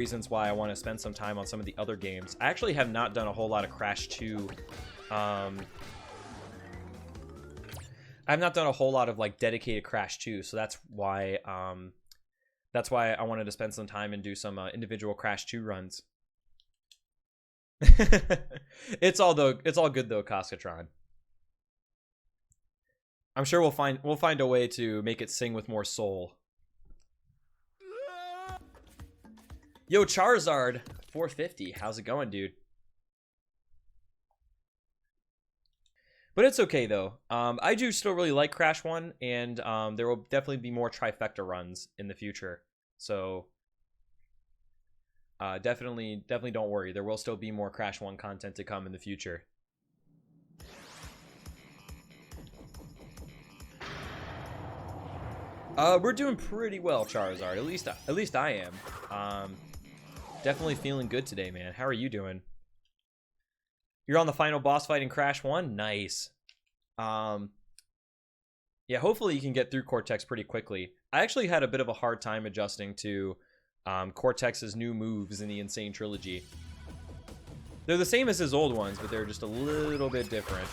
reasons why I want to spend some time on some of the other games. I actually have not done a whole lot of Crash 2. I've not done a whole lot of like dedicated Crash 2, so that's why I wanted to spend some time and do some individual Crash 2 runs. It's all good though, Cascatron. I'm sure we'll find a way to make it sing with more soul. Yo, Charizard 450. How's it going, dude? But it's okay though. I do still really like Crash 1, and there will definitely be more trifecta runs in the future. So definitely don't worry. There will still be more Crash 1 content to come in the future. We're doing pretty well, Charizard. At least I am. Definitely feeling good today, man. How are you doing? You're on the final boss fight in Crash 1? Nice. Yeah, hopefully you can get through Cortex pretty quickly. I actually had a bit of a hard time adjusting to Cortex's new moves in the Insane Trilogy. They're the same as his old ones, but they're just a little bit different.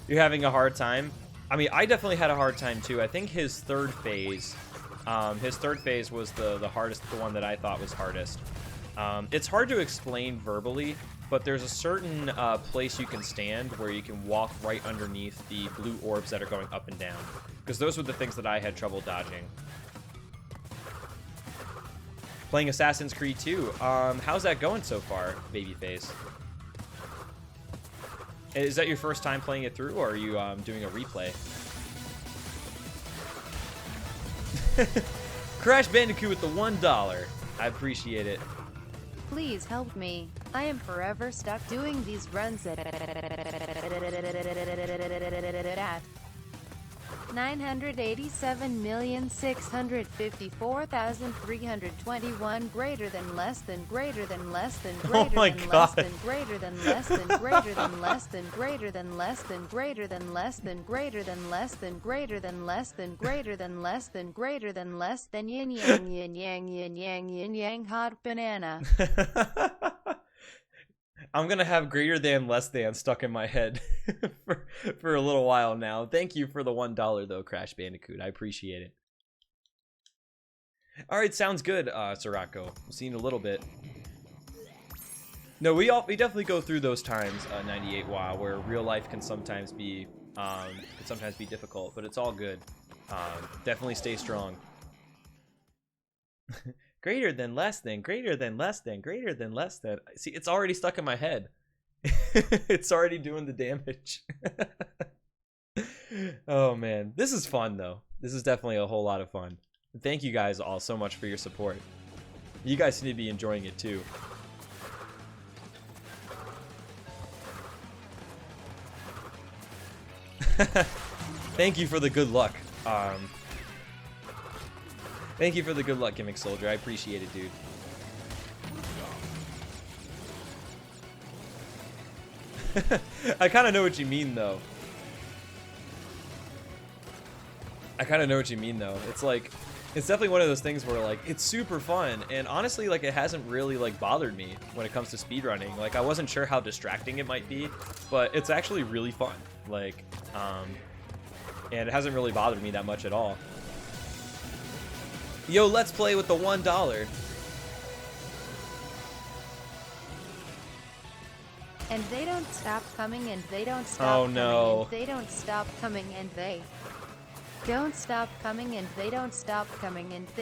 You're having a hard time? I mean, I definitely had a hard time too. I think his third phase was the hardest, the one that I thought was hardest. It's hard to explain verbally, but there's a certain place you can stand where you can walk right underneath the blue orbs that are going up and down, because those were the things that I had trouble dodging. Playing Assassin's Creed 2. How's that going so far, Babyface? Is that your first time playing it through, or are you doing a replay? Crash Bandicoot with the $1. I appreciate it. Please help me. I am forever stuck doing these runs at 987,654,321 greater than less than greater than less than greater than less than greater than less than greater than less than greater than less than greater than less than greater than less than greater than less than greater than less than greater than less than yin yang yin yang yin yang yin yang hot banana. I'm gonna have greater than less than stuck in my head for a little while now. Thank you for the $1 though, Crash Bandicoot. I appreciate it. All right, sounds good, Sirocco. We'll see you in a little bit. No, we definitely go through those times, 98 WoW, where real life can sometimes be difficult, but it's all good. Definitely stay strong. Greater than less than, greater than less than, greater than less than. See, it's already stuck in my head. It's already doing the damage. Oh, man. This is fun, though. This is definitely a whole lot of fun. Thank you guys all so much for your support. You guys seem to be enjoying it, too. Thank you for the good luck. Thank you for the good luck, Gimmick Soldier. I appreciate it, dude. I kind of know what you mean, though. It's like, it's definitely one of those things where, like, it's super fun. And honestly, like, it hasn't really, like, bothered me when it comes to speedrunning. Like, I wasn't sure how distracting it might be, but it's actually really fun. Like, and it hasn't really bothered me that much at all. Yo, let's play with the $1. And they don't stop coming, and they don't stop coming, and they don't stop coming, and they don't stop coming, and they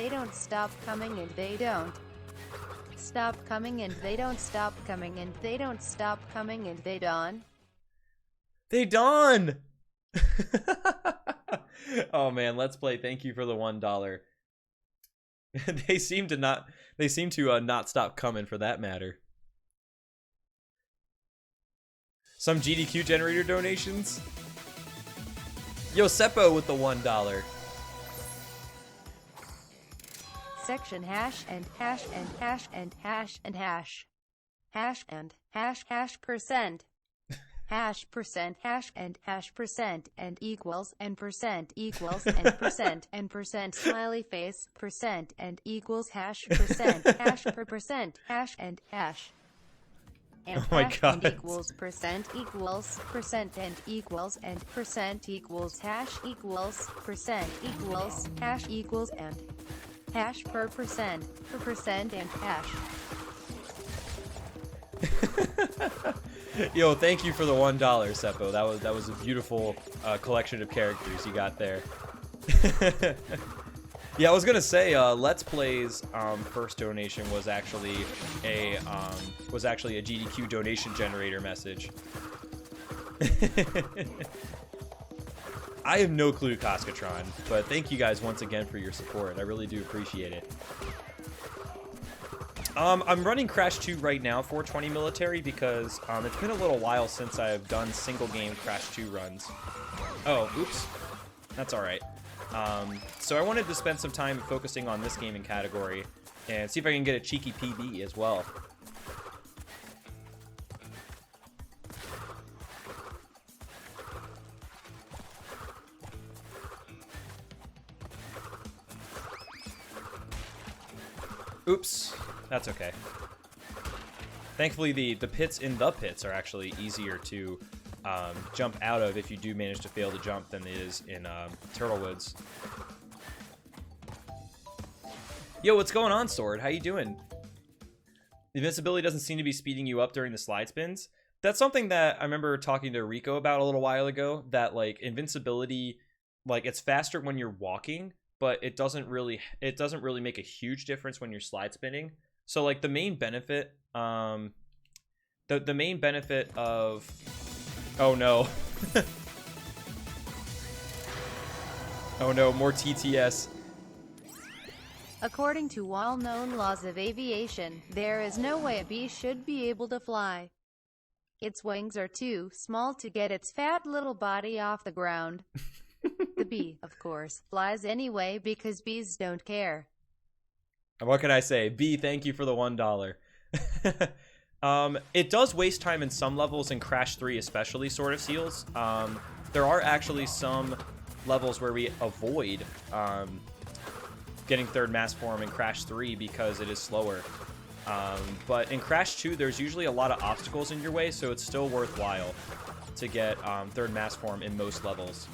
don't stop coming, and they don't stop coming, and they don't stop coming, and they don't stop coming, and they don't stop coming, and they dawn. They dawn! Oh man, let's play. Thank you for the $1. They seem to not stop coming, for that matter. Some GDQ generator donations. Yo, Seppo with the $1. intersection hash and hash and hash and hash and hash. Hash and hash hash percent. Hash percent hash and hash percent and equals and percent equals and percent smiley face percent and equals hash percent hash per percent hash and hash. And oh my hash God. and equals percent and equals and percent equals hash equals percent equals hash equals and hash per percent and hash. Yo, thank you for the $1, Seppo. That was a beautiful collection of characters you got there. Yeah, I was gonna say, Let's Play's first donation was actually a GDQ donation generator message. I have no clue, Koskatron, but thank you guys once again for your support. I really do appreciate it. I'm running Crash 2 right now, 420 military, because it's been a little while since I've done single game Crash 2 runs. Oh, oops. That's alright. So I wanted to spend some time focusing on this gaming category and see if I can get a cheeky PB as well. Oops. That's okay. Thankfully, the pits in the pits are actually easier to jump out of if you do manage to fail to jump than it is in Turtlewoods. Yo, what's going on, Sword? How you doing? Invincibility doesn't seem to be speeding you up during the slide spins. That's something that I remember talking to Rico about a little while ago, that like invincibility, like it's faster when you're walking, but it doesn't really make a huge difference when you're slide spinning. So like the main benefit the main benefit of, oh no. Oh no, more TTS. According to well-known laws of aviation, there is no way a bee should be able to fly. Its wings are too small to get its fat little body off the ground. The bee, of course, flies anyway because bees don't care. What can I say? B, thank you for the $1. It does waste time in some levels, in Crash 3 especially, sort of seals. There are actually some levels where we avoid getting third mass form in Crash 3 because it is slower. But in Crash 2, there's usually a lot of obstacles in your way, so it's still worthwhile to get third mass form in most levels.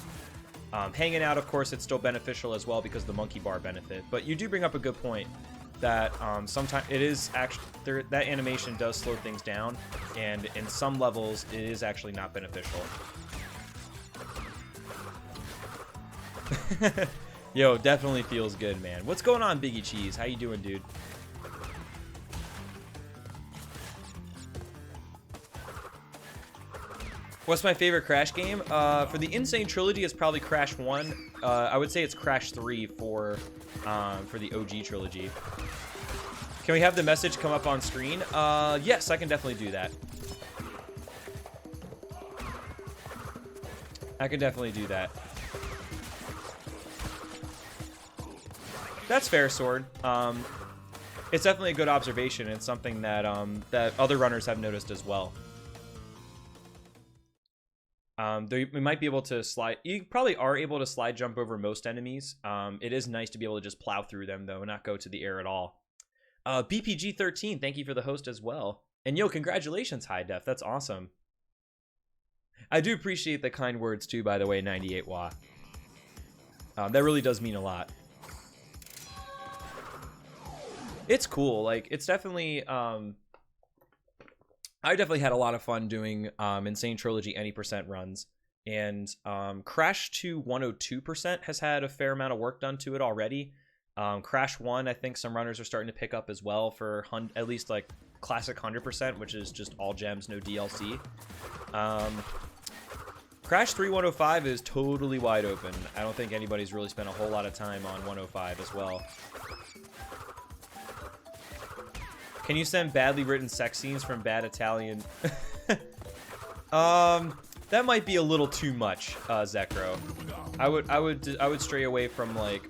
Hanging out, of course, it's still beneficial as well because of the monkey bar benefit. But you do bring up a good point that sometimes it is actually, that animation does slow things down, and in some levels it is actually not beneficial. Yo, definitely feels good, man. What's going on, Biggie Cheese? How you doing, dude? What's my favorite Crash game? For the Insane Trilogy, it's probably Crash 1. I would say it's Crash 3 for the OG trilogy. Can we have the message come up on screen? Yes, I can definitely do that. I can definitely do that. That's fair, Sword. It's definitely a good observation, and something that that other runners have noticed as well. We might be able to slide. You probably are able to slide jump over most enemies. It is nice to be able to just plow through them, though, and not go to the air at all. BPG13, thank you for the host as well. And yo, congratulations, High Def. That's awesome. I do appreciate the kind words, too, by the way, 98 Watt. That really does mean a lot. It's cool. Like, it's definitely... I definitely had a lot of fun doing Insane Trilogy any percent runs, and Crash 2 102% has had a fair amount of work done to it already. Crash 1, I think some runners are starting to pick up as well for at least like classic 100%, which is just all gems, no DLC. Crash 3 105 is totally wide open. I don't think anybody's really spent a whole lot of time on 105 as well. Can you send badly written sex scenes from bad Italian? That might be a little too much, Zekro. I would stray away from like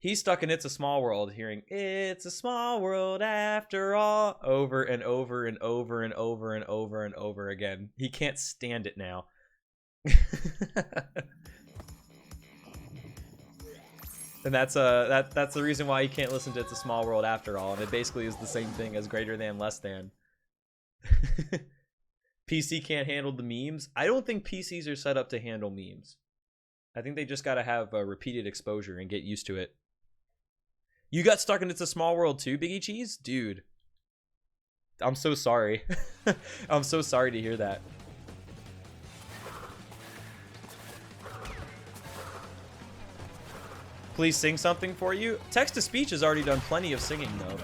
He's stuck in It's a Small World, hearing "It's a small world after all" over and over and over and over and over and over again. He can't stand it now. And that's the reason why he can't listen to It's a Small World after all. And it basically is the same thing as greater than, less than. PC can't handle the memes. I don't think PCs are set up to handle memes. I think they just got to have repeated exposure and get used to it. You got stuck in It's a Small World too, Biggie Cheese? Dude. I'm so sorry. I'm so sorry to hear that. Please sing something for you. Text-to-speech has already done plenty of singing though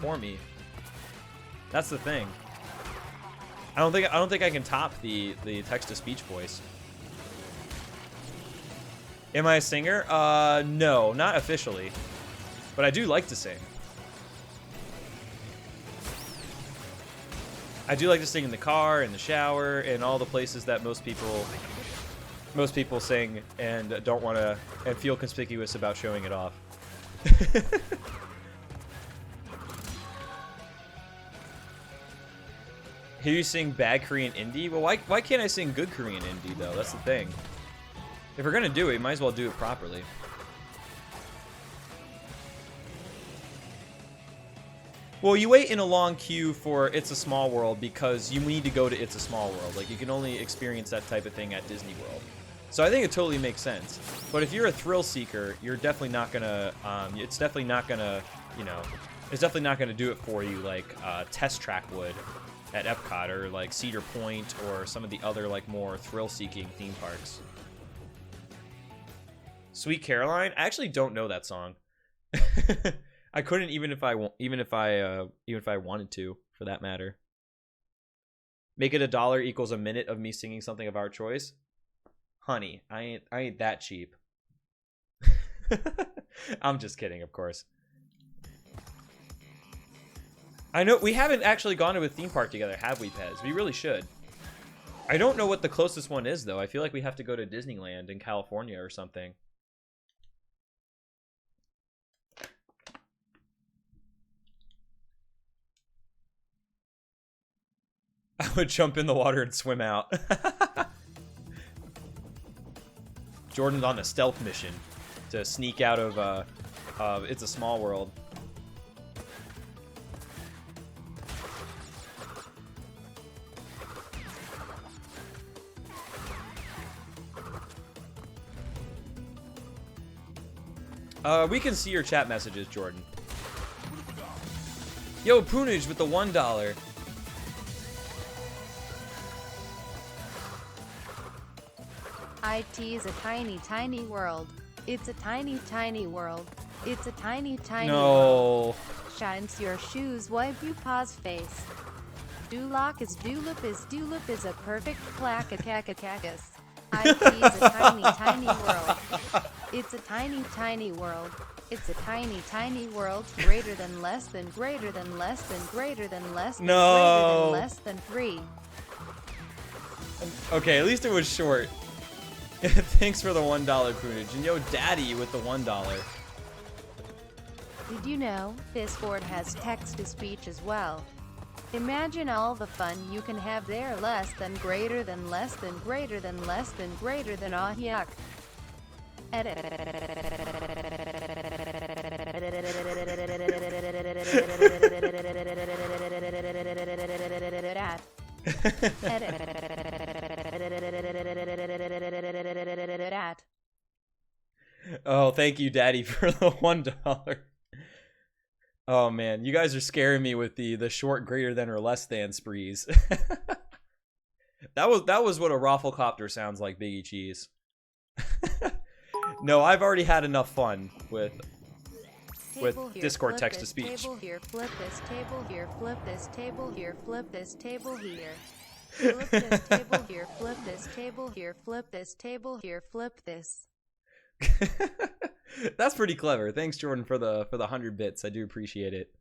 for me. That's the thing. I don't think I can top the text-to-speech voice. Am I a singer? No, not officially. But I do like to sing. I do like to sing in the car, in the shower, in all the places that most people sing and don't want to and feel conspicuous about showing it off. Hear you sing bad Korean indie? Well, why can't I sing good Korean indie though? That's the thing. If we're gonna do it, we might as well do it properly. Well, you wait in a long queue for It's a Small World because you need to go to It's a Small World. Like, you can only experience that type of thing at Disney World. So I think it totally makes sense. But if you're a thrill seeker, you're definitely not gonna, it's definitely not gonna, you know, it's definitely not gonna do it for you like Test Track would at Epcot or like Cedar Point or some of the other like more thrill-seeking theme parks. Sweet Caroline? I actually don't know that song. I couldn't even if I wanted to, for that matter. Make it $1 equals a minute of me singing something of our choice. Honey, I ain't that cheap. I'm just kidding, of course. I know we haven't actually gone to a theme park together, have we, Pez? We really should. I don't know what the closest one is though. I feel like we have to go to Disneyland in California or something. I would jump in the water and swim out. Jordan's on a stealth mission to sneak out of It's a Small World. We can see your chat messages, Jordan. Yo, Poonage with the $1. IT is a tiny, tiny world. It's a tiny, tiny world. It's a tiny, tiny world. Shines your shoes, wipe you paws face. Dulop is a perfect clack-a-cack-a-cactus. IT is a tiny, tiny world. It's a tiny, tiny world. It's a tiny, tiny world. Greater than, less than, greater than, less than, greater than, less than, greater than, less than 3. Okay, at least it was short. Thanks for the $1 Poonage. And yo, Daddy with the $1. Did you know this board has text-to-speech as well? Imagine all the fun you can have there. Less than, greater than, less than, greater than, less than, greater than. Ah, yuck. Edit. Oh, thank you, Daddy, for the $1. Oh man, you guys are scaring me with the short greater than or less than sprees. That was what a Rafflecopter sounds like, Biggie Cheese. No, I've already had enough fun with Discord text-to-speech. Table here, flip this table here, flip this table here, flip this table here. Flip this table here, flip this table here, flip this table here, flip this. That's pretty clever. Thanks, Jordan, for the 100 bits. I do appreciate it.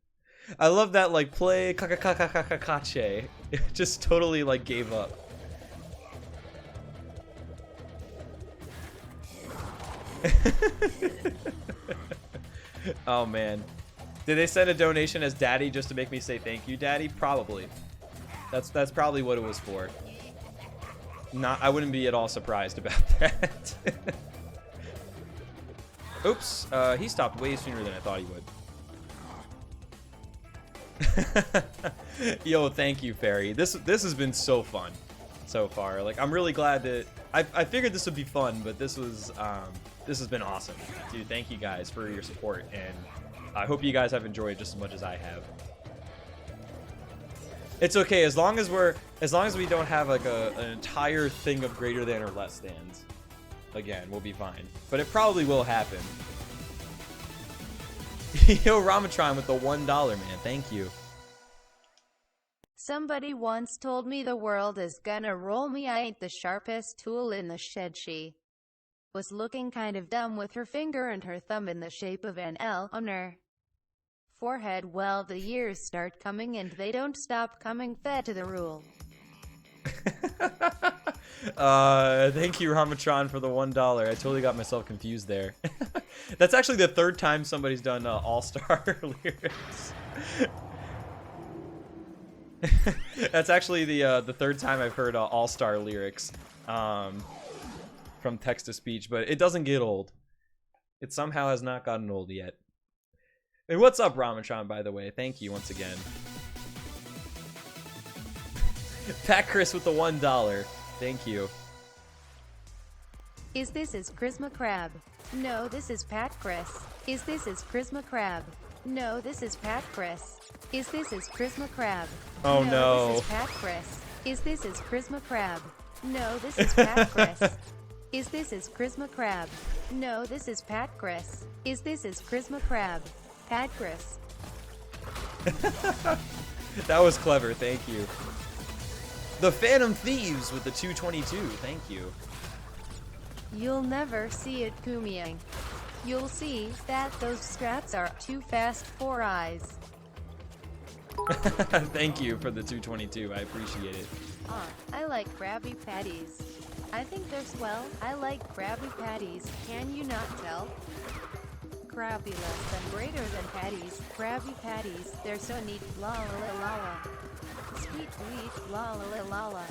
I love that, like, play kakakakakakache. It just totally like gave up. Oh man. Did they send a donation as daddy just to make me say thank you, daddy? Probably. That's probably what it was for. I wouldn't be at all surprised about that. Oops, he stopped way sooner than I thought he would. Yo, thank you, Fairy. This has been so fun so far. Like, I'm really glad that I figured this would be fun, but this has been awesome, dude. Thank you guys for your support, and I hope you guys have enjoyed just as much as I have. It's okay as long as we don't have like an entire thing of greater than or less thans. Again, we'll be fine. But it probably will happen. Yo, Ramatron with the $1, man. Thank you. Somebody once told me the world is gonna roll me. I ain't the sharpest tool in the shed. She was looking kind of dumb with her finger and her thumb in the shape of an L on her forehead. Well, the years start coming and they don't stop coming. Fed to the rule. Thank you, Ramatron, for the $1. I totally got myself confused there. That's actually the third time somebody's done all-star lyrics. That's actually the third time I've heard all-star lyrics from text-to-speech, but it doesn't get old. It somehow has not gotten old yet. And what's up, Ramatron, by the way? Thank you once again. Pat Chris with the $1. Thank you. Is this Chrisma Crab? No, this is Pat Chris. Is this Chrisma Crab? No, this is Pat Chris. Is this Chrisma Crab? Oh no. This is Pat Chris. Is this Chrisma Crab? No, this is Pat Chris. Is this Chrisma Crab? No, this is Pat Chris. Is this Chrisma Crab? Pat Chris. That was clever, thank you. The Phantom Thieves with the 222, thank you. You'll never see it Kumiang. You'll see that those strats are too fast for eyes. Thank you for the 222, I appreciate it. I like Krabby Patties. I think they're swell. I like Krabby Patties, can you not tell? Krabby less than greater than patties. Krabby Patties, they're so neat. La la la la la. Sweet sweet la la la la la.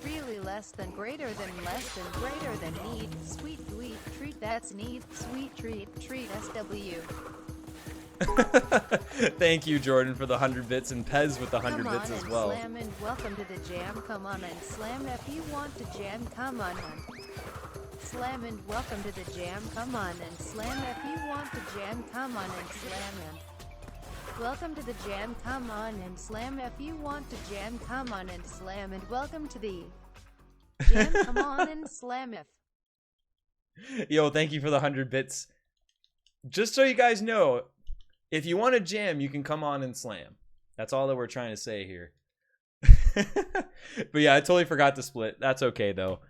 Really less than greater than less than greater than need. Sweet sweet treat that's neat. Sweet treat SW. Thank you, Jordan, for the 100 bits, and Pez with the 100 bits as well. Slam and welcome to the jam. Come on and slam if you want to jam. Come on and slam and welcome to the jam. Come on and slam if you want to jam. Come on and slam and welcome to the jam. Come on and slam if you want to jam. Come on and slam and welcome to the jam. Come on and slam if. Yo, thank you for the 100 bits. Just so you guys know, if you want to jam, you can come on and slam. That's all that we're trying to say here. But yeah, I totally forgot to split. That's okay though.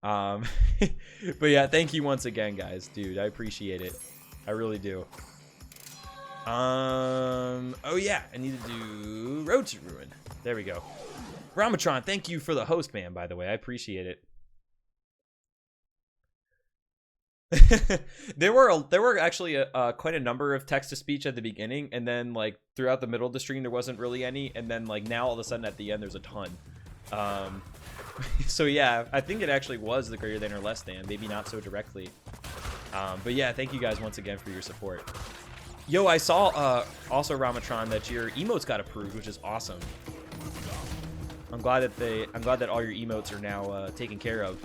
But yeah, thank you once again, guys. Dude, I appreciate it. I really do. Oh yeah, I need to do Road to Ruin. There we go. Ramatron, thank you for the host, man, by the way. I appreciate it. there were actually quite a number of text-to-speech at the beginning, and then like throughout the middle of the stream there wasn't really any, and then like now all of a sudden at the end there's a ton. So yeah, I think it actually was the greater than or less than, maybe not so directly. But yeah, thank you guys once again for your support. Yo, I saw also, Ramatron, that your emotes got approved, which is awesome. I'm glad that all your emotes are now taken care of.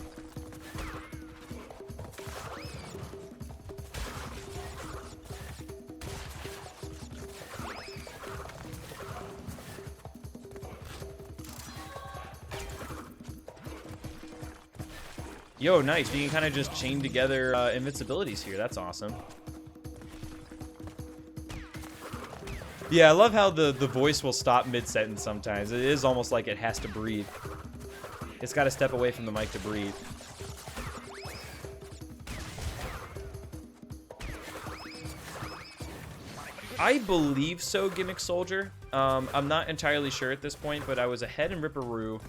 Yo, nice. We can kind of just chain together invincibilities here. That's awesome. Yeah, I love how the voice will stop mid-sentence sometimes. It is almost like it has to breathe. It's got to step away from the mic to breathe. I believe so, Gimmick Soldier. I'm not entirely sure at this point, but I was ahead in Ripperoo.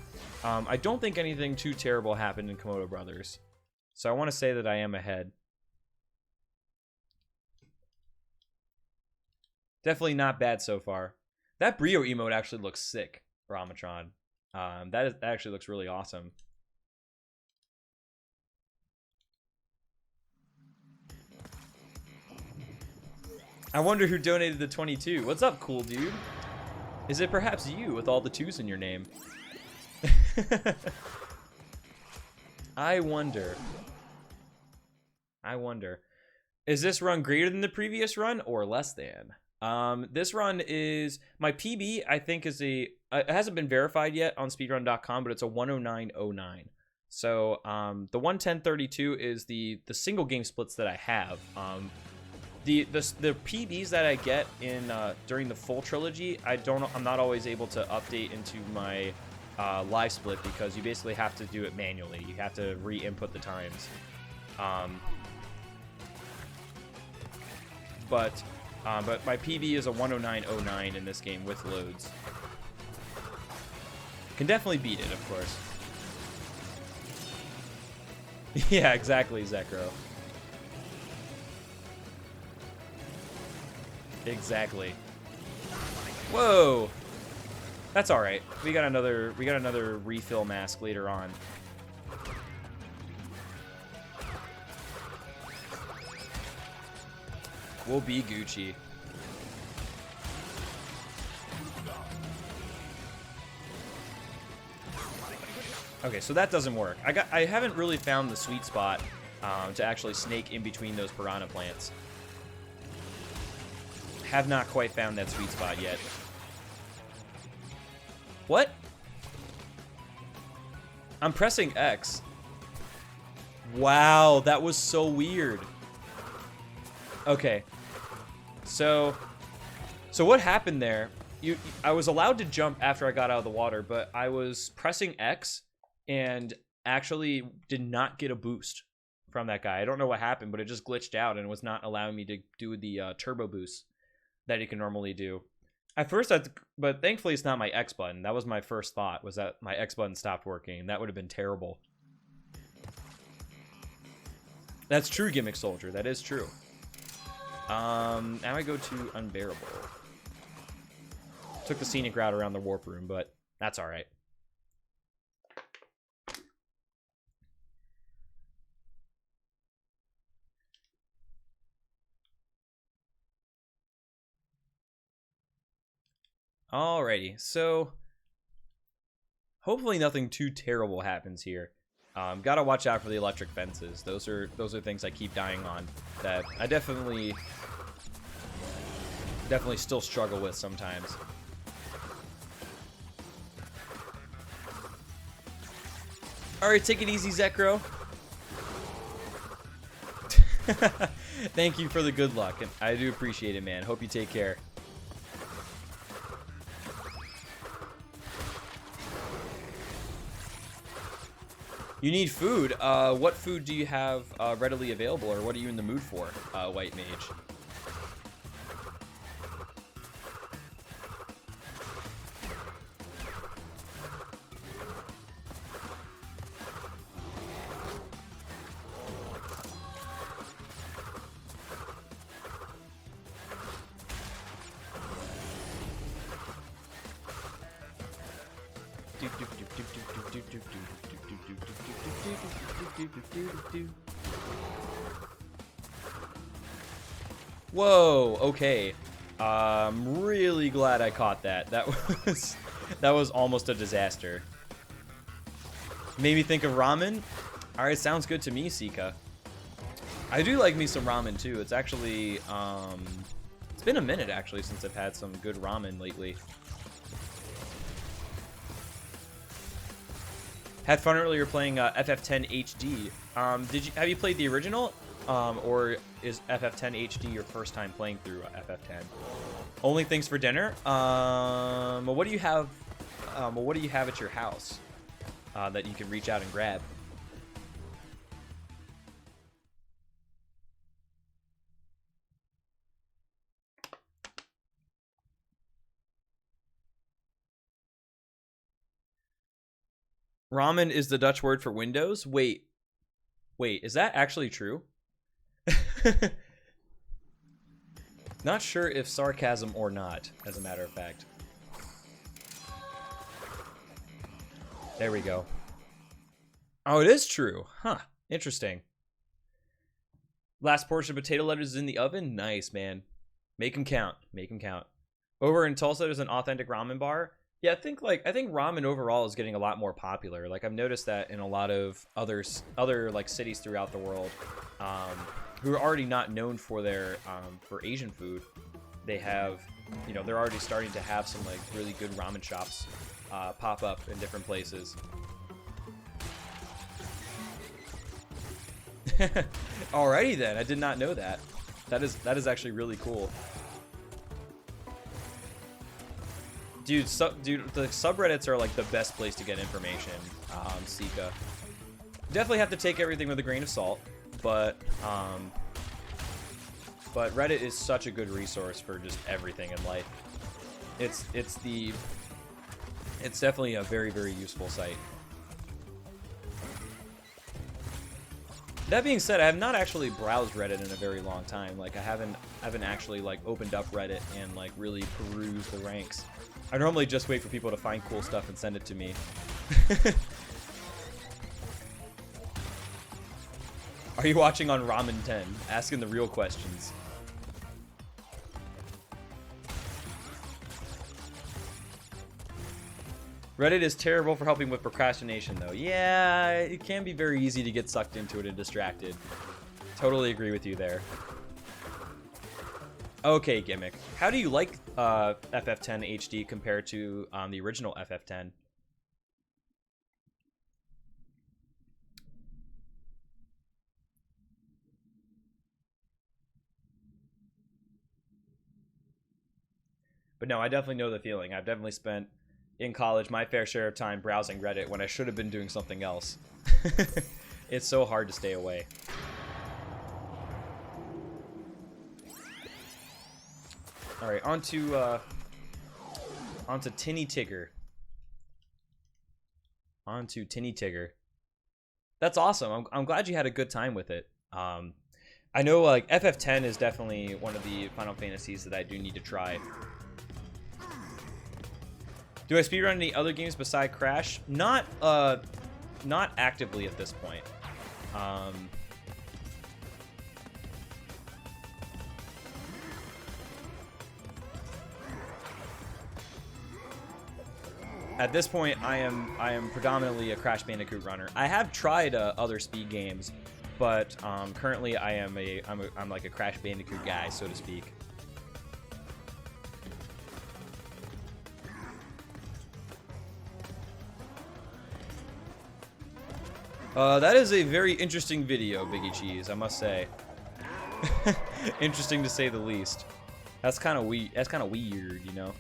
I don't think anything too terrible happened in Komodo Brothers. So I want to say that I am ahead. Definitely not bad so far. That Brio emote actually looks sick, Ramatron. That actually looks really awesome. I wonder who donated the 22. What's up, cool dude? Is it perhaps you with all the 2s in your name? I wonder. Is this run greater than the previous run or less than? This run is my PB. I think is it hasn't been verified yet on speedrun.com, but it's a 109.09. So the 110.32 is the single game splits that I have. The PBs that I get in during the full trilogy, I'm not always able to update into my live split because you basically have to do it manually. You have to re-input the times. But my PB is a 109.09 in this game with loads. Can definitely beat it, of course. Yeah, exactly, Zekro. Exactly. Whoa. That's all right. We got another refill mask later on. We'll be Gucci. Okay, so that doesn't work. I haven't really found the sweet spot to actually snake in between those piranha plants. Have not quite found that sweet spot yet. What? I'm pressing X. Wow, that was so weird. Okay. So what happened there? I was allowed to jump after I got out of the water, but I was pressing X and actually did not get a boost from that guy. I don't know what happened, but it just glitched out and was not allowing me to do the turbo boost that you can normally do. At first, but thankfully it's not my X button. That was my first thought, was that my X button stopped working, and that would have been terrible. That's true, Gimmick Soldier. That is true. Now I go to Unbearable. Took the scenic route around the warp room, but that's all right. Alrighty, so hopefully nothing too terrible happens here. Gotta watch out for the electric fences. Those are things I keep dying on that I definitely still struggle with sometimes. Alright, take it easy, Zekro. Thank you for the good luck, and I do appreciate it, man. Hope you take care. You need food. What food do you have readily available, or what are you in the mood for, White Mage? Whoa, okay. I'm really glad I caught that. That was almost a disaster. Made me think of ramen. Alright, sounds good to me, Sika. I do like me some ramen too. It's actually it's been a minute actually since I've had some good ramen lately. Had fun earlier playing FF10 HD. Have you played the original, or is FF10 HD your first time playing through FF10? Only things for dinner. What do you have? What do you have at your house that you can reach out and grab? Ramen is the Dutch word for windows? Wait, is that actually true? Not sure if sarcasm or not, as a matter of fact. There we go. Oh, it is true. Huh. Interesting. Last portion of potato lettuce is in the oven? Nice, man. Make them count. Make them count. Over in Tulsa, there's an authentic ramen bar. Yeah, I think ramen overall is getting a lot more popular. Like, I've noticed that in a lot of other like cities throughout the world, who are already not known for their for Asian food. They have, you know, they're already starting to have some like really good ramen shops pop up in different places. Alrighty then, I did not know that. That is actually really cool. Dude, the subreddits are like the best place to get information. Sika. Definitely have to take everything with a grain of salt, but Reddit is such a good resource for just everything in life. It's definitely a very, very useful site. That being said, I have not actually browsed Reddit in a very long time. Like, I haven't actually like opened up Reddit and like really perused the ranks. I normally just wait for people to find cool stuff and send it to me. Are you watching on Ramen 10? Asking the real questions. Reddit is terrible for helping with procrastination, though. Yeah, it can be very easy to get sucked into it and distracted. Totally agree with you there. Okay, Gimmick. How do you like FF10 HD compared to the original FF10? But no, I definitely know the feeling. I've definitely spent, in college, my fair share of time browsing Reddit when I should have been doing something else. It's so hard to stay away. Alright, onto Tinny Tigger. Onto Tinny Tigger. That's awesome. I'm glad you had a good time with it. I know like FF10 is definitely one of the Final Fantasies that I do need to try. Do I speedrun any other games beside Crash? Not actively at this point. At this point, I am predominantly a Crash Bandicoot runner. I have tried other speed games, but currently I'm like a Crash Bandicoot guy, so to speak. That is a very interesting video, Biggie Cheese, I must say. Interesting to say the least. That's kind of weird, you know.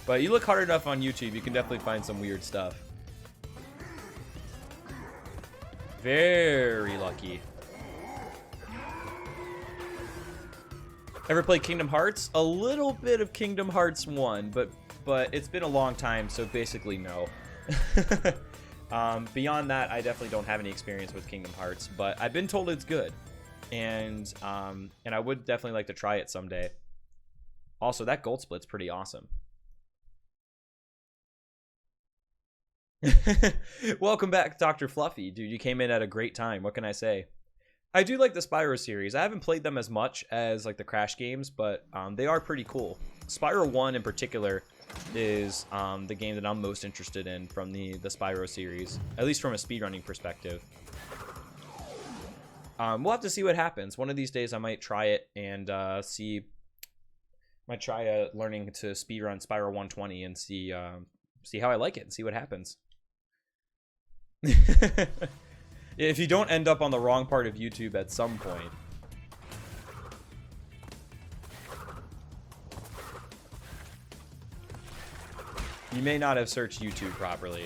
But you look hard enough on YouTube, you can definitely find some weird stuff. Very lucky. Ever played Kingdom Hearts? A little bit of Kingdom Hearts 1, but it's been a long time, so basically no. Beyond that, I definitely don't have any experience with Kingdom Hearts, but I've been told it's good, and I would definitely like to try it someday. Also, that gold split's pretty awesome. Welcome back, Dr. Fluffy. Dude, you came in at a great time. What can I say? I do like the Spyro series. I haven't played them as much as like the Crash games, but they are pretty cool. Spyro 1 in particular is the game that I'm most interested in from the Spyro series, at least from a speedrunning perspective. We'll have to see what happens. One of these days I might try it and might try learning to speedrun Spyro 120 and see how I like it and see what happens. If you don't end up on the wrong part of YouTube at some point. You may not have searched YouTube properly.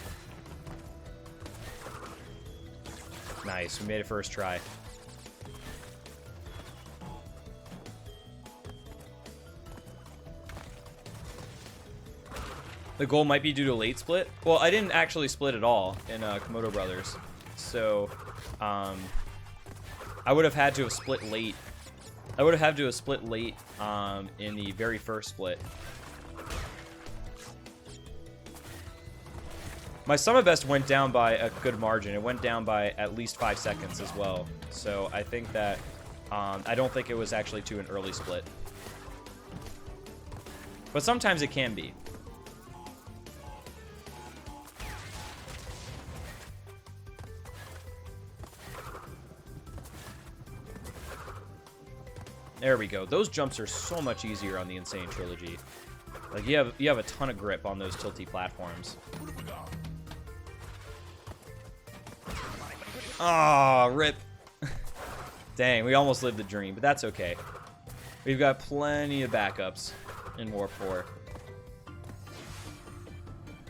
Nice, we made it first try. The goal might be due to late split. Well, I didn't actually split at all in Komodo Brothers. So, I would have had to have split late I would have had to have split late in the very first split. My summit best went down by a good margin. It went down by at least 5 seconds as well. So I think that I don't think it was actually to an early split. But sometimes it can be. There we go. Those jumps are so much easier on the Insane Trilogy. Like you have a ton of grip on those tilty platforms. Ah, rip. Dang, we almost lived the dream, but that's okay. We've got plenty of backups in Warp 4.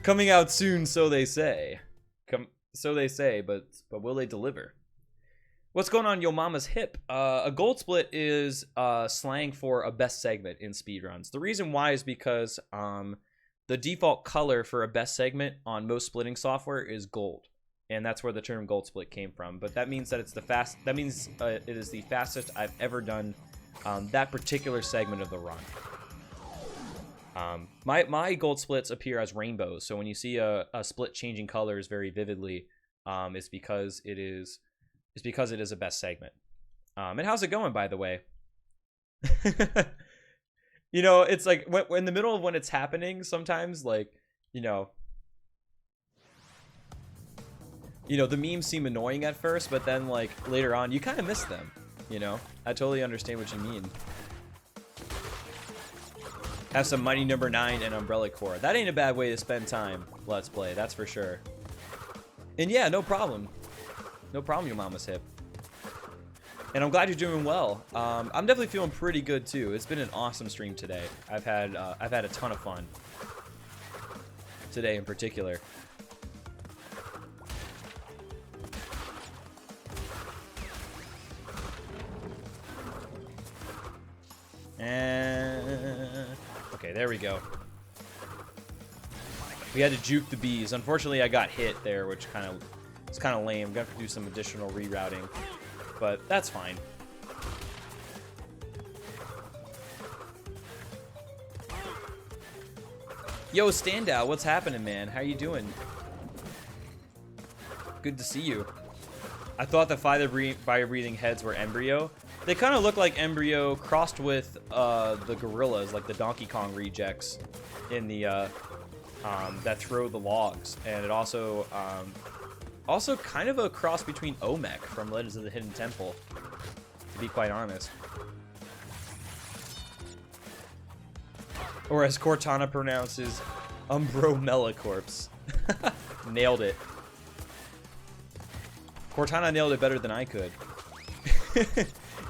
Coming out soon, so they say. So they say, but will they deliver? What's going on, Yo Mama's Hip? A gold split is slang for a best segment in speedruns. The reason why is because the default color for a best segment on most splitting software is gold, and that's where the term gold split came from. But that means that it's the fast. That means it is the fastest I've ever done that particular segment of the run. My gold splits appear as rainbows, so when you see a split changing colors very vividly, it's because it is. It's because it is a best segment. And how's it going, by the way? You know, it's like when in the middle of when it's happening, sometimes, like, you know, the memes seem annoying at first, but then, like, later on, you kind of miss them, you know? I totally understand what you mean. Have some Mighty Number 9 and Umbrella Corps. That ain't a bad way to spend time, Let's Play, that's for sure. And yeah, no problem. No problem, Your Mama's Hip. And I'm glad you're doing well. I'm definitely feeling pretty good too. It's been an awesome stream today. I've had a ton of fun today in particular. And okay, there we go. We had to juke the bees. Unfortunately, I got hit there, which it's kind of lame. I'm gonna have to do some additional rerouting, but that's fine. Yo, Standout, what's happening, man? How you doing? Good to see you. I thought the fire-breathing heads were Embryo. They kind of look like Embryo crossed with the gorillas, like the Donkey Kong rejects in the that throw the logs, and it also kind of a cross between Omek from Legends of the Hidden Temple, to be quite honest. Or as Cortana pronounces, Umbro-Melicorpse. Nailed it. Cortana nailed it better than I could.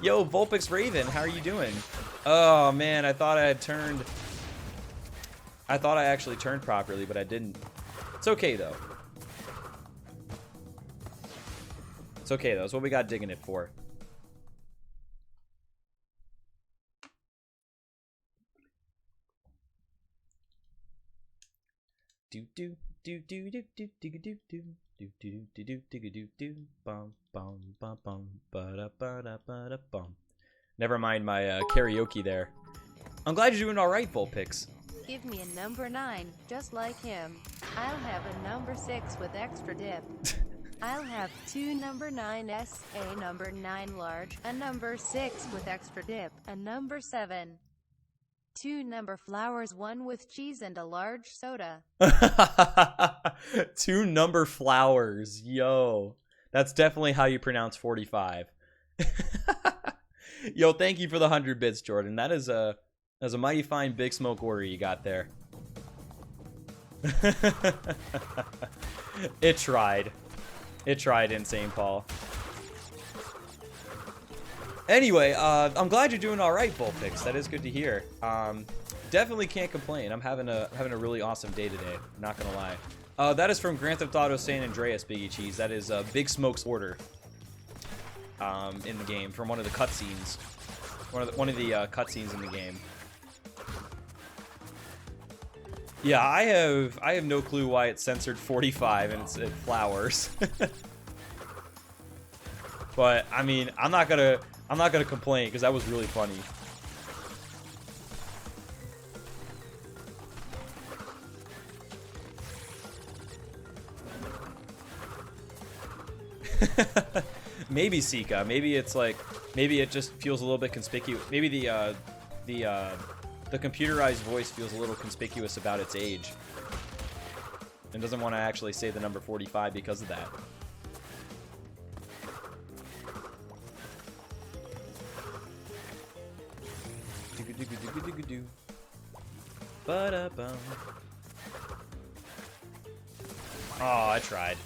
Yo, Vulpix Raven, how are you doing? Oh man, I thought I actually turned properly, but I didn't. It's okay though. It's okay though. It's what we got digging it for. Do do do do do do do do do do do do do do do do bum bum bum bum ba da ba da ba da bum. Never mind my karaoke there. I'm glad you're doing all right, Vulpix. Give me a number 9, just like him. I'll have a number 6 with extra dip. I'll have 2 number 9s, a number 9 large, a number 6 with extra dip, a number 7. 2 number flowers, 1 with cheese and a large soda. 2 number flowers, yo. That's definitely how you pronounce 45. Yo, thank you for the 100 bits, Jordan. That is a mighty fine Big Smoke order you got there. It tried. It tried, Insane Paul. Anyway, I'm glad you're doing all right, Vulpix. That is good to hear. Definitely can't complain. I'm having a really awesome day today. Not gonna lie. That is from Grand Theft Auto San Andreas, Biggie Cheese. That is Big Smoke's order in the game from one of the cutscenes. One of the cutscenes in the game. Yeah, I have no clue why it's censored 45 and it's flowers. But I mean, I'm not gonna I'm not gonna complain because that was really funny. Maybe Sika. Maybe it's like, maybe it just feels a little bit conspicuous. Maybe the computerized voice feels a little conspicuous about its age, and doesn't want to actually say the number 45 because of that. Ba-da-bum. Oh, I tried.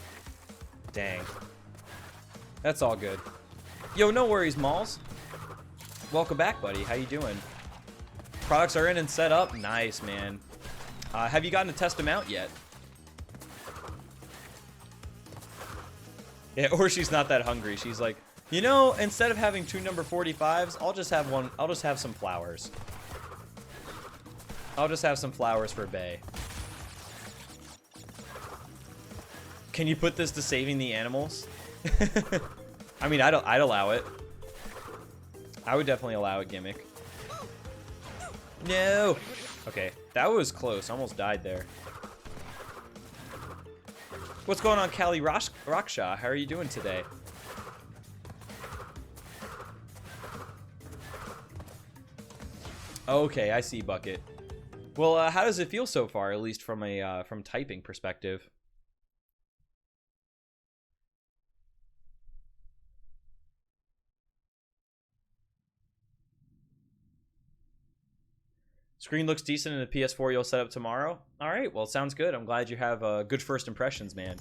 Dang. That's all good. Yo, no worries, Malls. Welcome back, buddy. How you doing? Products are in and set up. Nice, man. Have you gotten to test them out yet? Yeah, or she's not that hungry. She's like, you know, instead of having 2 number 45s, I'll just have one. I'll just have some flowers. I'll just have some flowers for Bae. Can you put this to saving the animals? I mean, I'd allow it. I would definitely allow a gimmick. No! Okay, that was close. Almost died there. What's going on, Callie Raksha? How are you doing today? Okay, I see, Bucket. Well, how does it feel so far, at least from a from typing perspective? Screen looks decent in the PS4 you'll set up tomorrow. All right, well, sounds good. I'm glad you have good first impressions, man.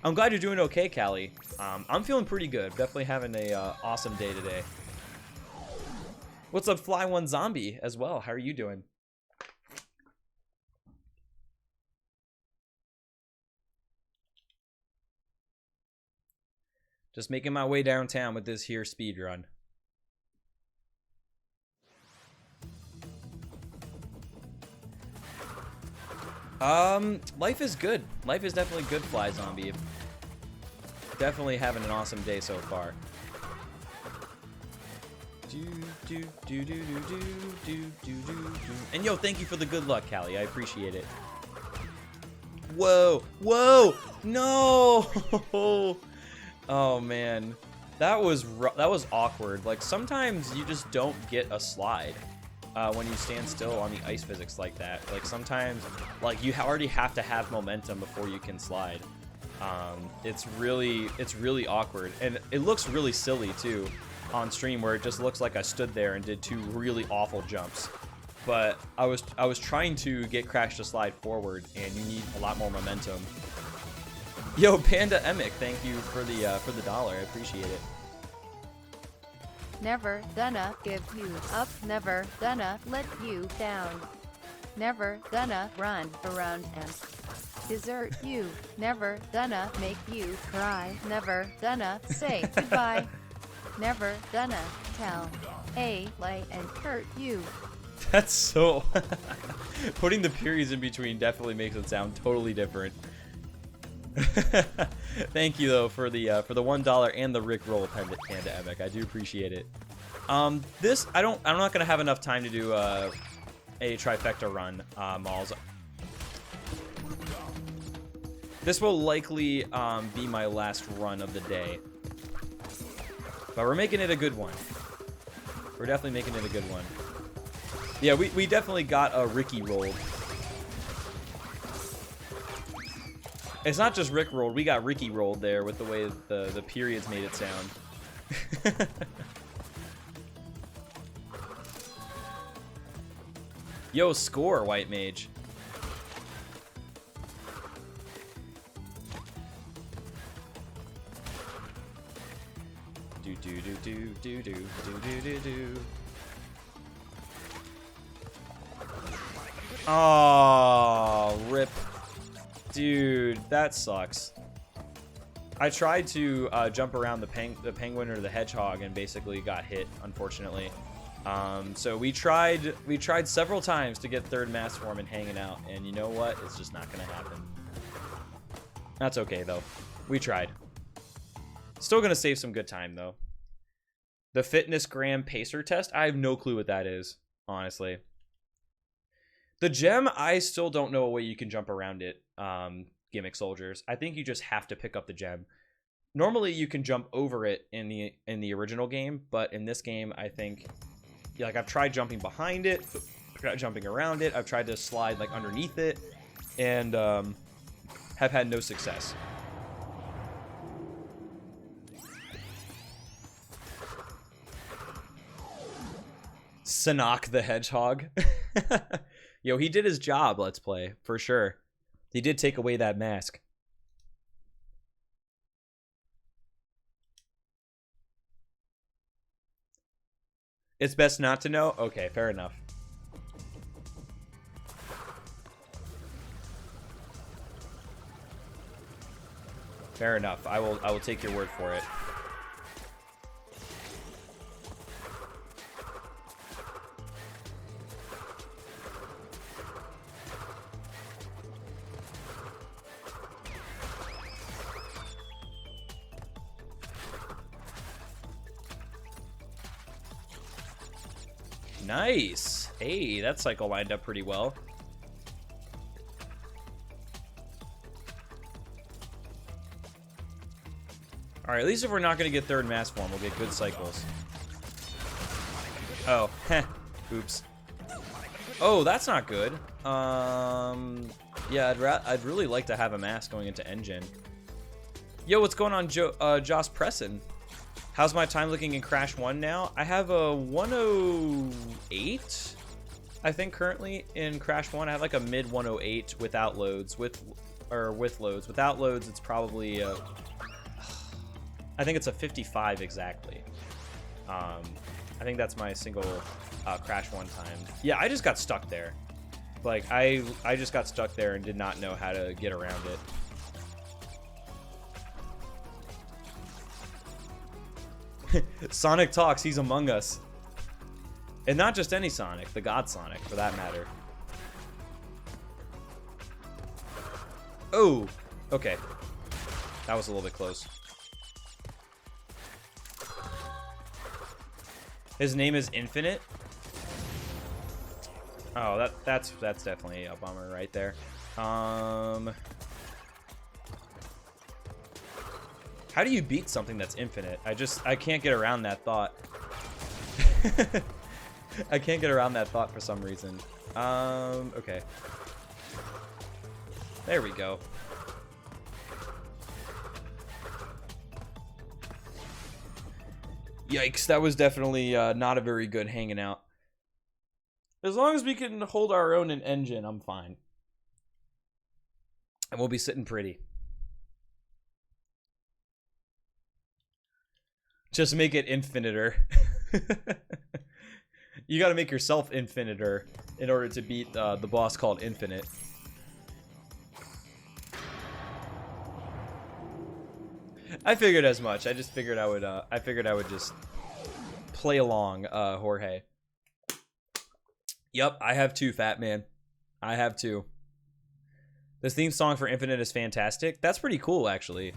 I'm glad you're doing okay, Callie. I'm feeling pretty good. Definitely having a awesome day today. What's up, Fly One Zombie, as well? How are you doing? Just making my way downtown with this here speedrun. Life is good. Life is definitely good, Fly Zombie. Definitely having an awesome day so far. And yo, thank you for the good luck, Callie. I appreciate it. Whoa, whoa, no! Oh man, that was awkward. Like sometimes you just don't get a slide when you stand still on the ice physics like that. Like sometimes, like you already have to have momentum before you can slide. It's really awkward, and it looks really silly too on stream, where it just looks like I stood there and did 2 really awful jumps. But I was trying to get Crash to slide forward, and you need a lot more momentum. Yo, Panda Emic, thank you for the dollar. I appreciate it. Never gonna give you up, never gonna let you down. Never gonna run around and desert you. Never gonna make you cry. Never gonna say goodbye. Never gonna tell a lie and hurt you. That's so... Putting the periods in between definitely makes it sound totally different. Thank you though for the $1 and the Rickroll Panda Emic. I do appreciate it. This I'm not gonna have enough time to do a trifecta run, Malls. This will likely be my last run of the day, but we're making it a good one. We're definitely making it a good one. Yeah, we definitely got a Ricky rolled. It's not just Rick rolled, we got Ricky rolled there with the way the periods made it sound. Yo, score, White Mage. Do do do do do do do do do do. Oh, rip. Dude, that sucks. I tried to jump around the penguin or the hedgehog and basically got hit, unfortunately. So we tried several times to get third mass form and hanging out, and you know what? It's just not gonna happen. That's okay though. We tried. Still gonna save some good time though. The fitness gram pacer test? I have no clue what that is, honestly. The gem, I still don't know a way you can jump around it, Gimmick Soldiers. I think you just have to pick up the gem. Normally, you can jump over it in the original game, but in this game, I think, like, I've tried jumping behind it, jumping around it. I've tried to slide, like, underneath it, and have had no success. Sanok the Hedgehog. Yo, he did his job, Let's Play, for sure. He did take away that mask. It's best not to know? Okay, fair enough. Fair enough. I will take your word for it. Nice. Hey, that cycle lined up pretty well. Alright, at least if we're not going to get third mass form, we'll get good cycles. Oh, heh. Oops. Oh, that's not good. Yeah, I'd really like to have a mask going into engine. Yo, what's going on, Joss Presson? How's my time looking in Crash 1 now? I have a 108, I think, currently in Crash 1. I have like a mid 108 without loads. With loads. Without loads, it's probably I think it's a 55 exactly. I think that's my single Crash 1 time. Yeah, I just got stuck there. Like, I just got stuck there and did not know how to get around it. Sonic talks, he's among us. And not just any Sonic, the God Sonic, for that matter. Oh, okay. That was a little bit close. His name is Infinite. Oh, that's definitely a bummer right there. How do you beat something that's infinite? I can't get around that thought. I can't get around that thought for some reason. Okay. There we go. Yikes, that was definitely not a very good hanging out. As long as we can hold our own in engine, I'm fine. And we'll be sitting pretty. Just make it infiniter. You gotta make yourself infiniter in order to beat the boss called Infinite. I figured as much. I just figured I would just play along, Jorge. Yep, I have two, Fat Man. I have two. This theme song for Infinite is fantastic. That's pretty cool, actually.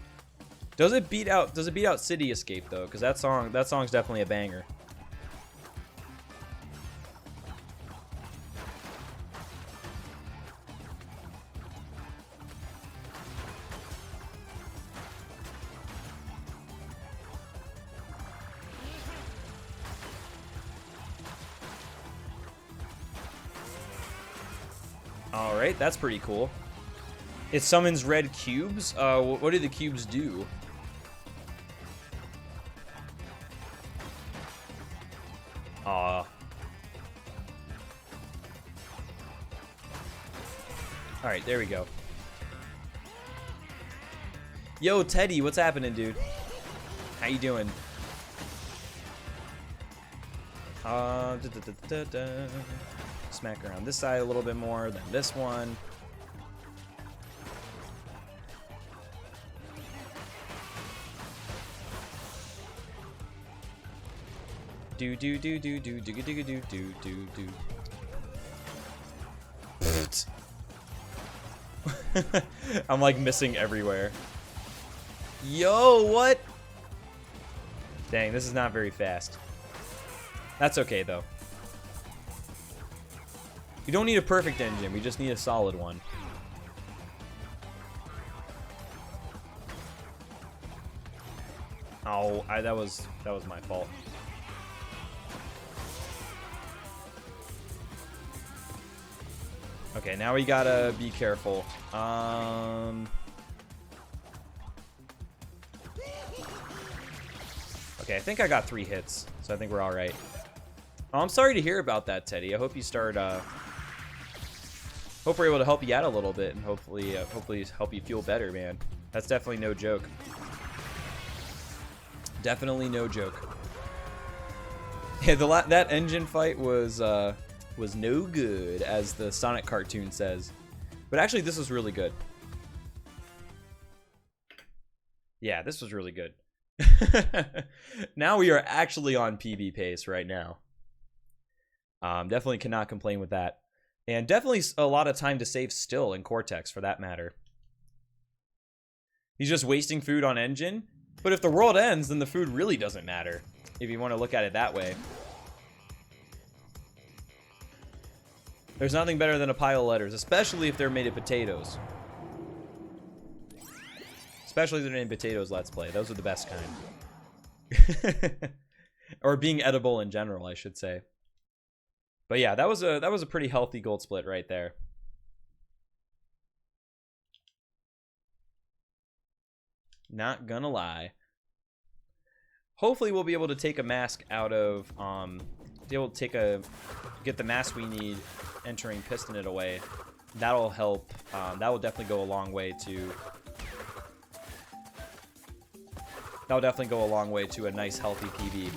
Does it beat out City Escape though? Because that song's definitely a banger. All right, that's pretty cool. It summons red cubes. What do the cubes do? Alright, there we go. Yo, Teddy, what's happening, dude? How you doing? Smack around this side a little bit more than this one. Do do do do do do do do do do do do. I'm like missing everywhere. Yo, what? Dang, this is not very fast. That's okay, though. We don't need a perfect engine. We just need a solid one. Oh, that was my fault. Okay, now we gotta be careful. Okay, I think I got 3 hits, so I think we're all right. Oh, I'm sorry to hear about that, Teddy. I hope you start. Hope we're able to help you out a little bit, and hopefully help you feel better, man. That's definitely no joke. Definitely no joke. Yeah, that engine fight was no good, as the Sonic cartoon says. But actually, this was really good. Yeah, this was really good. Now we are actually on PB pace right now. Definitely cannot complain with that. And definitely a lot of time to save still in Cortex, for that matter. He's just wasting food on engine. But if the world ends, then the food really doesn't matter, if you want to look at it that way. There's nothing better than a pile of letters, especially if they're made of potatoes. Especially if they're made of potatoes, let's play. Those are the best kind. Or being edible in general, I should say. But yeah, that was a pretty healthy gold split right there. Not gonna lie. Hopefully we'll be able to take a mask out of be able to get the mask we need entering Piston It away. That'll help. That will definitely go a long way to a nice healthy PB.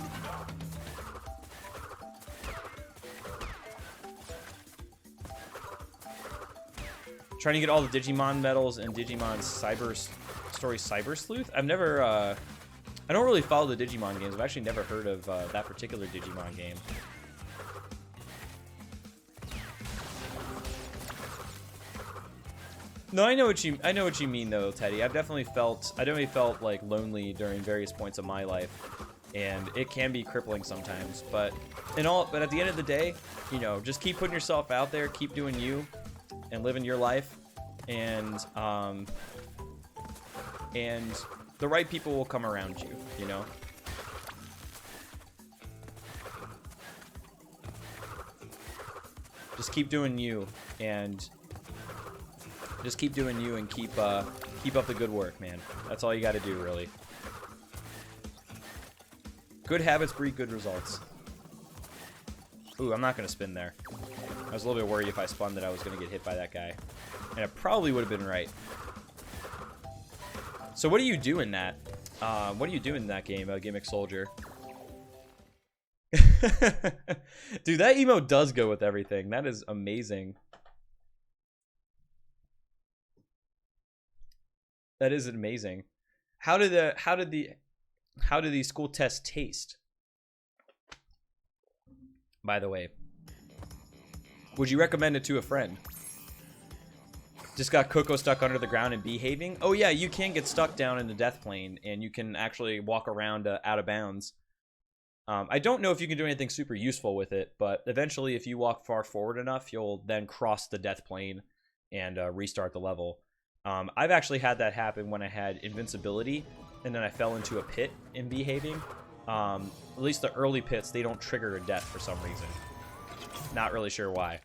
Trying to get all the Digimon medals and Digimon Cyber Sleuth. I've never I don't really follow the Digimon games. I've actually never heard of that particular Digimon game. No, I know what you mean though, Teddy. I've definitely felt like lonely during various points of my life, and it can be crippling sometimes. But at the end of the day, you know, just keep putting yourself out there, keep doing you, and living your life, and the right people will come around you, you know. Just keep doing you, and keep up the good work, man. That's all you got to do, really. Good habits breed good results. Ooh, I'm not gonna spin there. I was a little bit worried if I spun that I was gonna get hit by that guy, and I probably would have been right. So what do you do in that? What do you do in that game, Gimmick Soldier? Dude, that emote does go with everything. That is amazing. That is amazing. How do these school tests taste? By the way, would you recommend it to a friend? Just got Coco stuck under the ground and behaving? Oh yeah, you can get stuck down in the death plane, and you can actually walk around out of bounds. I don't know if you can do anything super useful with it, but eventually if you walk far forward enough, you'll then cross the death plane and restart the level. I've actually had that happen when I had invincibility, and then I fell into a pit in behaving. At least the early pits, they don't trigger a death for some reason. Not really sure why.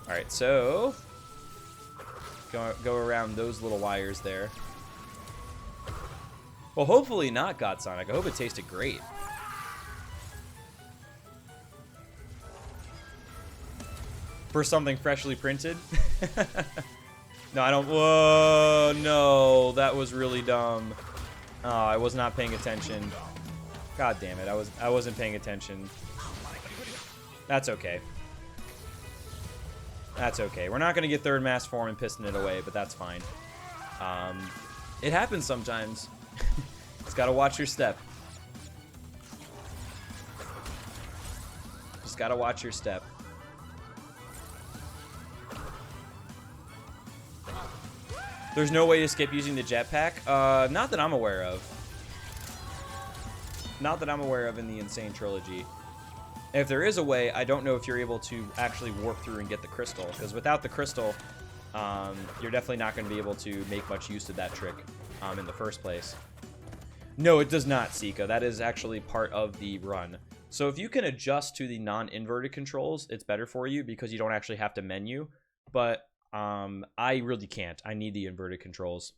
Alright, so go around those little wires there. Well, hopefully not God Sonic. I hope it tasted great. For something freshly printed? No, I don't. Whoa, no. That was really dumb. Oh, I was not paying attention. God damn it. I wasn't paying attention. That's okay. That's okay. We're not going to get third mass form and Piston It away, but that's fine. It happens sometimes. Just got to watch your step. Just gotta watch your step. There's no way to skip using the jetpack? Not that I'm aware of. Not that I'm aware of in the Insane Trilogy. If there is a way, I don't know if you're able to actually warp through and get the crystal. Because without the crystal, you're definitely not going to be able to make much use of that trick in the first place. No, it does not, Sika. That is actually part of the run. So if you can adjust to the non-inverted controls, it's better for you because you don't actually have to menu. But I really can't. I need the inverted controls.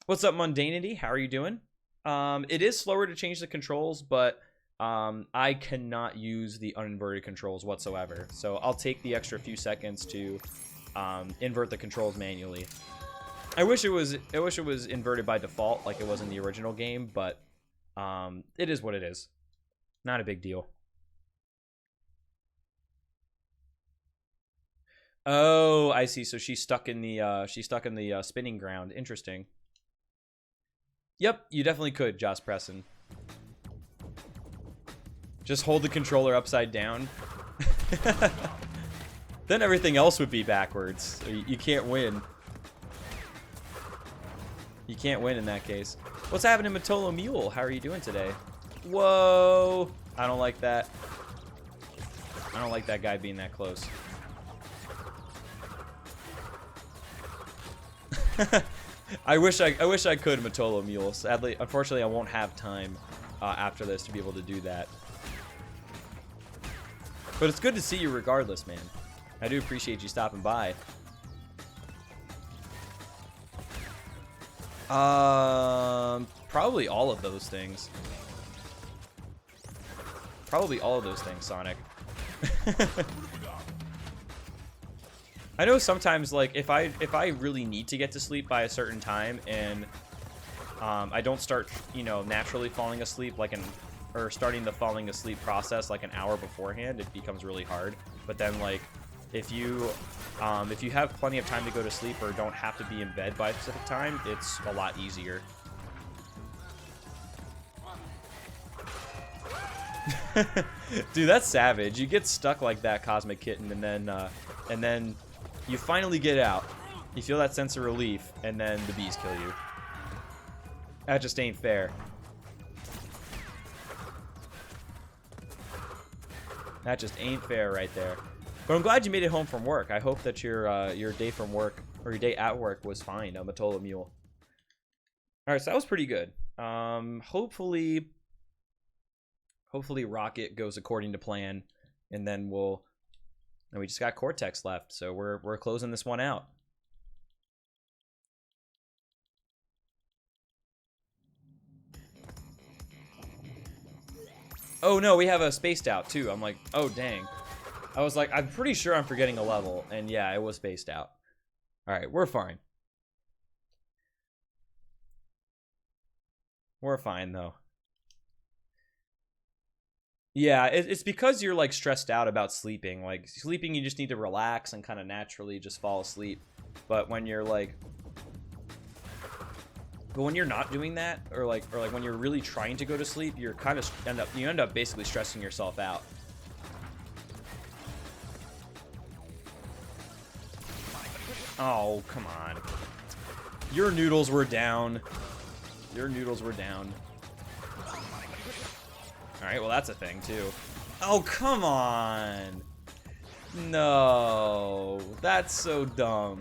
What's up, Mundanity? How are you doing? It is slower to change the controls, but I cannot use the uninverted controls whatsoever. So I'll take the extra few seconds to invert the controls manually. I wish it was inverted by default like it was in the original game, but it is what it is. Not a big deal. Oh, I see. So she's stuck in the spinning ground. Interesting. Yep, you definitely could, Joss Presson. Just hold the controller upside down. Then everything else would be backwards. So you can't win. You can't win in that case. What's happening, Matolo Mule? How are you doing today? Whoa! I don't like that. I don't like that guy being that close. I wish I could, Matolo Mule. Sadly, unfortunately, I won't have time after this to be able to do that. But it's good to see you regardless, man. I do appreciate you stopping by. Probably all of those things. Probably all of those things, Sonic. I know sometimes, like, if I really need to get to sleep by a certain time and I don't start, you know, naturally falling asleep or starting the falling asleep process like an hour beforehand, it becomes really hard. But then, like, if you have plenty of time to go to sleep or don't have to be in bed by a specific time, it's a lot easier. Dude, that's savage. You get stuck like that, Cosmic Kitten, and then you finally get out. You feel that sense of relief, and then the bees kill you. That just ain't fair. That just ain't fair right there. But I'm glad you made it home from work. I hope that your day from work, or your day at work, was fine, Matola Mule. Alright, so that was pretty good. Hopefully Rocket goes according to plan, and then we just got Cortex left, so we're closing this one out. Oh no, we have a spaced out too. I'm like, oh dang. I was like, I'm pretty sure I'm forgetting a level, and yeah, it was spaced out. Alright, we're fine. We're fine though. Yeah, it's because you're like stressed out about sleeping. Like sleeping, you just need to relax and kind of naturally just fall asleep. But when you're like, when you're not doing that, or like when you're really trying to go to sleep, you're kind of end up basically stressing yourself out. Oh, come on. Your noodles were down. Your noodles were down. Alright, well that's a thing too. Oh, come on. No. That's so dumb.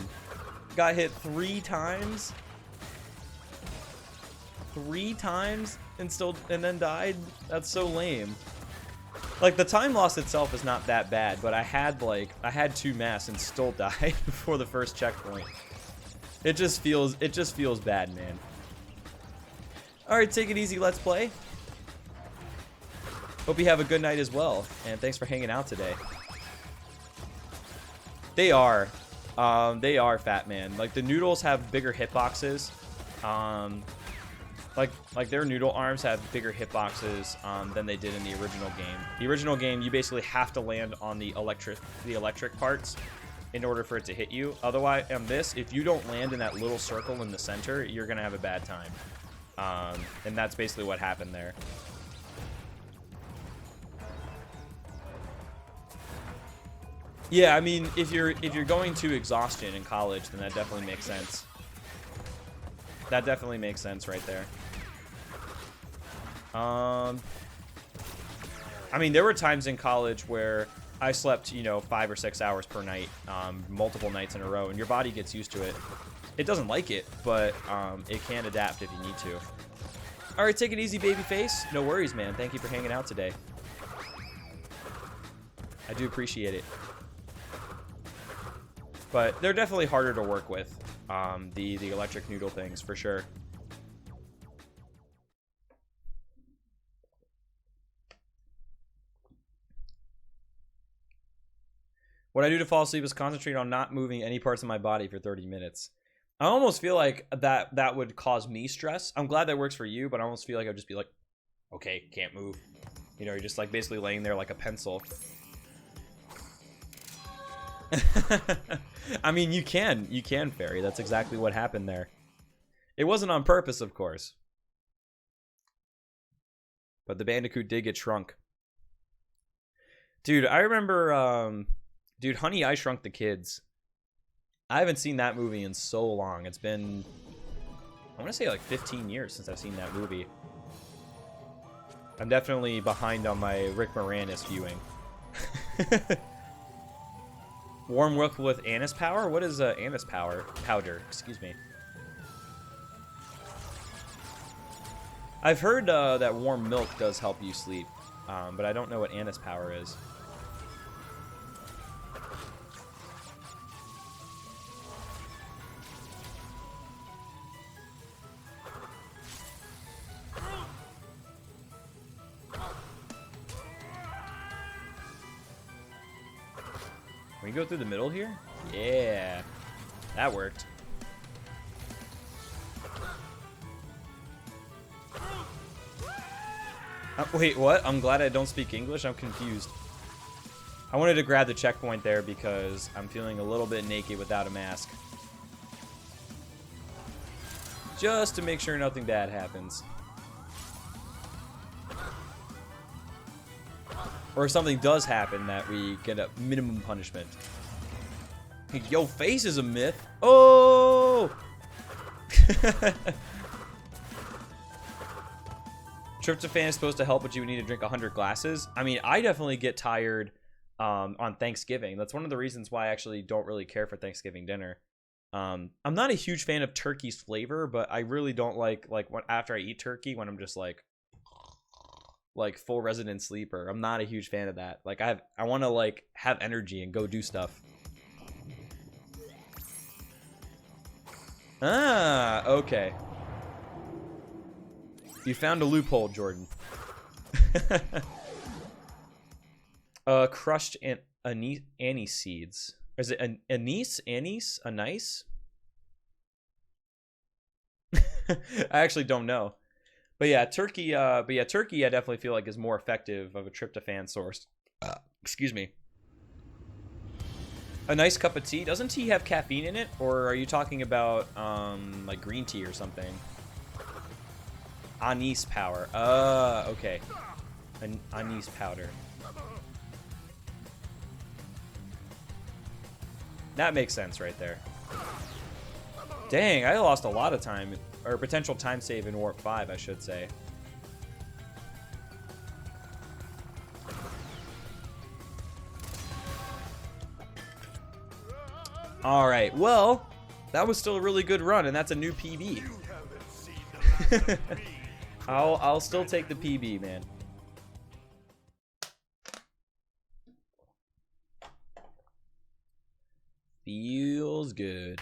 Got hit 3 times? 3 times and then died? That's so lame. Like, the time loss itself is not that bad, but I had 2 mass and still died before the first checkpoint. It just feels bad, man. Alright, take it easy, let's play. Hope you have a good night as well, and thanks for hanging out today. They are, Fat Man. Like, the noodles have bigger hitboxes. Like their noodle arms have bigger hitboxes than they did in the original game. The original game, you basically have to land on the electric parts in order for it to hit you. Otherwise, on this, if you don't land in that little circle in the center, you're gonna have a bad time. And that's basically what happened there. Yeah, I mean, if you're going to exhaustion in college, then that definitely makes sense. That definitely makes sense right there. I mean, there were times in college where I slept, you know, 5 or 6 hours per night, multiple nights in a row, and your body gets used to it. It doesn't like it, but it can adapt if you need to. All right, take it easy, baby face. No worries, man. Thank you for hanging out today. I do appreciate it. But they're definitely harder to work with, the electric noodle things, for sure. What I do to fall asleep is concentrate on not moving any parts of my body for 30 minutes. I almost feel like that would cause me stress. I'm glad that works for you, but I almost feel like I'd just be like, okay, can't move. You know, you're just like basically laying there like a pencil. I mean, you can, Fairy. That's exactly what happened there. It wasn't on purpose, of course. But the Bandicoot did get shrunk. Dude, I remember, dude, Honey, I Shrunk the Kids. I haven't seen that movie in so long. It's been, I want to say like 15 years since I've seen that movie. I'm definitely behind on my Rick Moranis viewing. Warm milk with anise power? What is anise powder? Excuse me. I've heard that warm milk does help you sleep, but I don't know what anise power is. Can we go through the middle here? Yeah, that worked. Wait, what? I'm glad I don't speak English? I'm confused. I wanted to grab the checkpoint there because I'm feeling a little bit naked without a mask. Just to make sure nothing bad happens. Or if something does happen, that we get a minimum punishment. Yo, face is a myth. Oh! Tryptophan is supposed to help, but you would need to drink 100 glasses. I mean, I definitely get tired on Thanksgiving. That's one of the reasons why I actually don't really care for Thanksgiving dinner. I'm not a huge fan of turkey's flavor, but I really don't like when after I eat turkey when I'm just like full resident sleeper. I'm not a huge fan of that. Like I want to like have energy and go do stuff. Ah, okay. You found a loophole, Jordan. Crushed anise seeds. Is it anise? Anise? Anise? I actually don't know. But yeah, turkey. Turkey I definitely feel like is more effective of a tryptophan source. Excuse me. A nice cup of tea. Doesn't tea have caffeine in it, or are you talking about like green tea or something? Anise power. Okay. Anise powder. That makes sense right there. Dang, I lost a lot of time, or potential time save in Warp 5, I should say. All right, well, that was still a really good run, and that's a new PB. I'll still take the PB, man. Feels good.